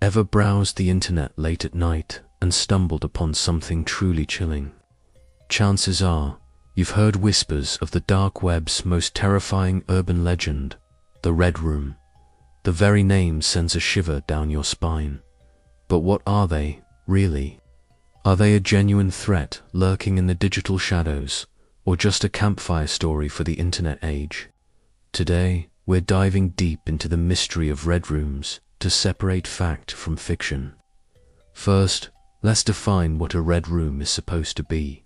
Ever browsed the internet late at night and stumbled upon something truly chilling? Chances are you've heard whispers of the dark web's most terrifying urban legend, the Red Room. The very name sends a shiver down your spine. But what are they, really? Are they a genuine threat lurking in the digital shadows, or just a campfire story for the internet age? Today, we're diving deep into the mystery of red rooms to separate fact from fiction. First, let's define what a red room is supposed to be.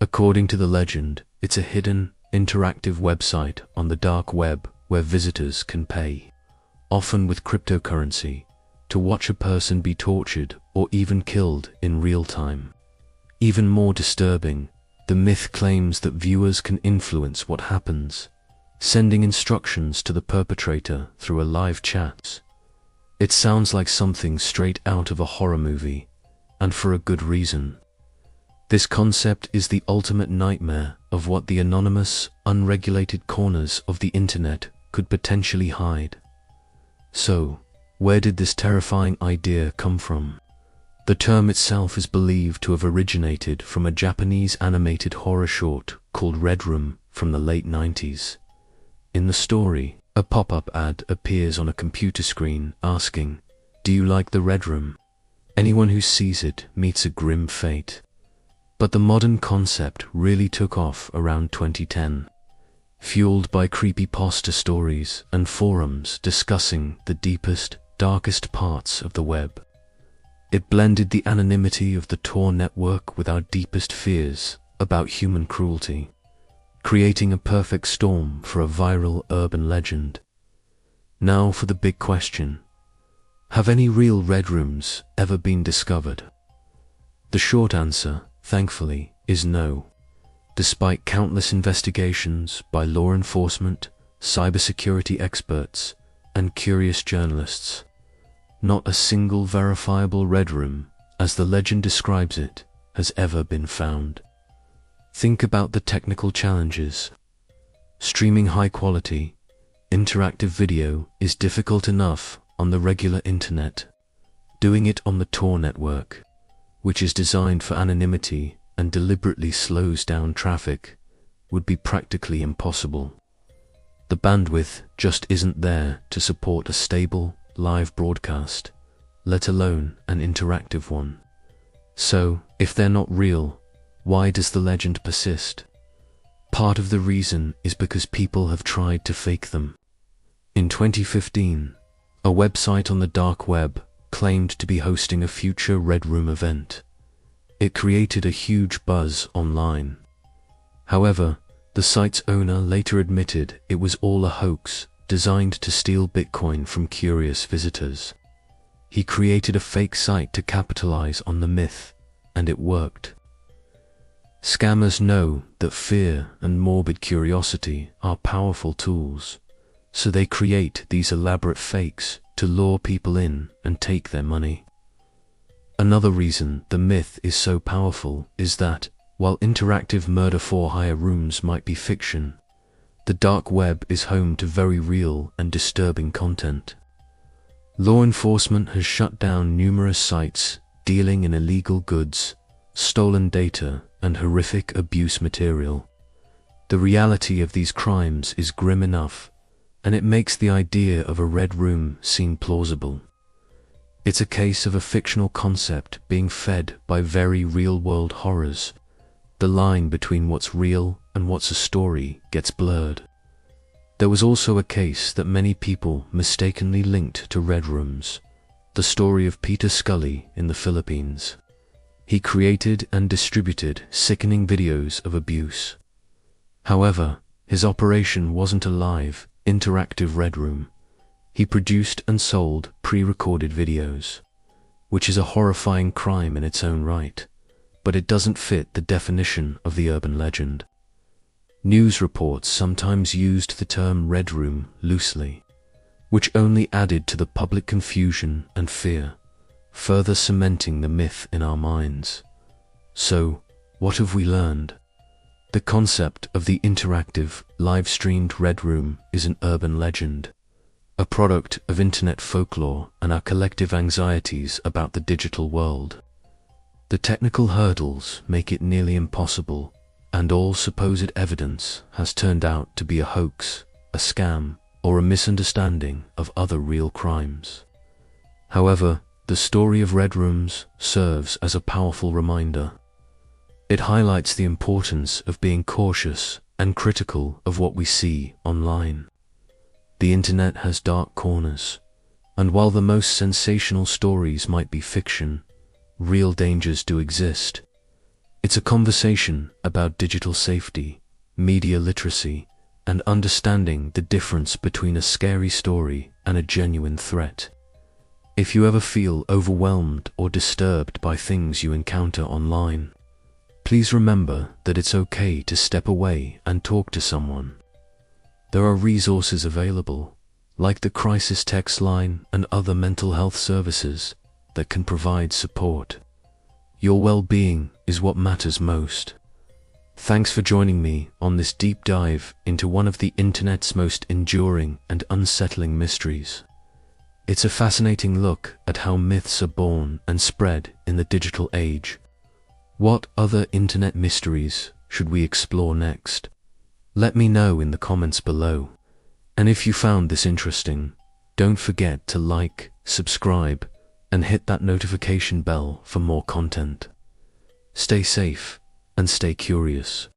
According to the legend, it's a hidden, interactive website on the dark web where visitors can pay, often with cryptocurrency, to watch a person be tortured or even killed in real time. Even more disturbing, the myth claims that viewers can influence what happens, sending instructions to the perpetrator through a live chat. It sounds like something straight out of a horror movie, and for a good reason. This concept is the ultimate nightmare of what the anonymous, unregulated corners of the internet could potentially hide. So, where did this terrifying idea come from? The term itself is believed to have originated from a Japanese animated horror short called Red Room from the late 90s. In the story, a pop-up ad appears on a computer screen asking, "Do you like the Red Room?" Anyone who sees it meets a grim fate. But the modern concept really took off around 2010, fueled by creepypasta stories and forums discussing the deepest, darkest parts of the web. It blended the anonymity of the Tor network with our deepest fears about human cruelty, creating a perfect storm for a viral urban legend. Now for the big question. Have any real red rooms ever been discovered? The short answer, thankfully, is no. Despite countless investigations by law enforcement, cybersecurity experts, and curious journalists, not a single verifiable red room, as the legend describes it, has ever been found. Think about the technical challenges. Streaming high-quality, interactive video is difficult enough on the regular internet. Doing it on the Tor network, which is designed for anonymity and deliberately slows down traffic, would be practically impossible. The bandwidth just isn't there to support a stable, live broadcast, let alone an interactive one. So, if they're not real, why does the legend persist? Part of the reason is because people have tried to fake them. In 2015, a website on the dark web claimed to be hosting a future Red Room event. It created a huge buzz online. However, the site's owner later admitted it was all a hoax designed to steal Bitcoin from curious visitors. He created a fake site to capitalize on the myth, and it worked. Scammers know that fear and morbid curiosity are powerful tools, so they create these elaborate fakes to lure people in and take their money. Another reason the myth is so powerful is that, while interactive murder-for-hire rooms might be fiction, the dark web is home to very real and disturbing content. Law enforcement has shut down numerous sites dealing in illegal goods, stolen data, and horrific abuse material. The reality of these crimes is grim enough, and it makes the idea of a red room seem plausible. It's a case of a fictional concept being fed by very real-world horrors. The line between what's real and what's a story gets blurred. There was also a case that many people mistakenly linked to red rooms, the story of Peter Scully in the Philippines. He created and distributed sickening videos of abuse. However, his operation wasn't a live, interactive red room. He produced and sold pre-recorded videos, which is a horrifying crime in its own right, but it doesn't fit the definition of the urban legend. News reports sometimes used the term red room loosely, which only added to the public confusion and fear, further cementing the myth in our minds. So, what have we learned? The concept of the interactive, live-streamed red room is an urban legend, a product of internet folklore and our collective anxieties about the digital world. The technical hurdles make it nearly impossible, and all supposed evidence has turned out to be a hoax, a scam, or a misunderstanding of other real crimes. However, the story of Red Rooms serves as a powerful reminder. It highlights the importance of being cautious and critical of what we see online. The internet has dark corners, and while the most sensational stories might be fiction, real dangers do exist. It's a conversation about digital safety, media literacy, and understanding the difference between a scary story and a genuine threat. If you ever feel overwhelmed or disturbed by things you encounter online, please remember that it's okay to step away and talk to someone. There are resources available, like the crisis text line and other mental health services, that can provide support. Your well-being is what matters most. Thanks for joining me on this deep dive into one of the internet's most enduring and unsettling mysteries. It's a fascinating look at how myths are born and spread in the digital age. What other internet mysteries should we explore next? Let me know in the comments below. And if you found this interesting, don't forget to like, subscribe, and hit that notification bell for more content. Stay safe and stay curious.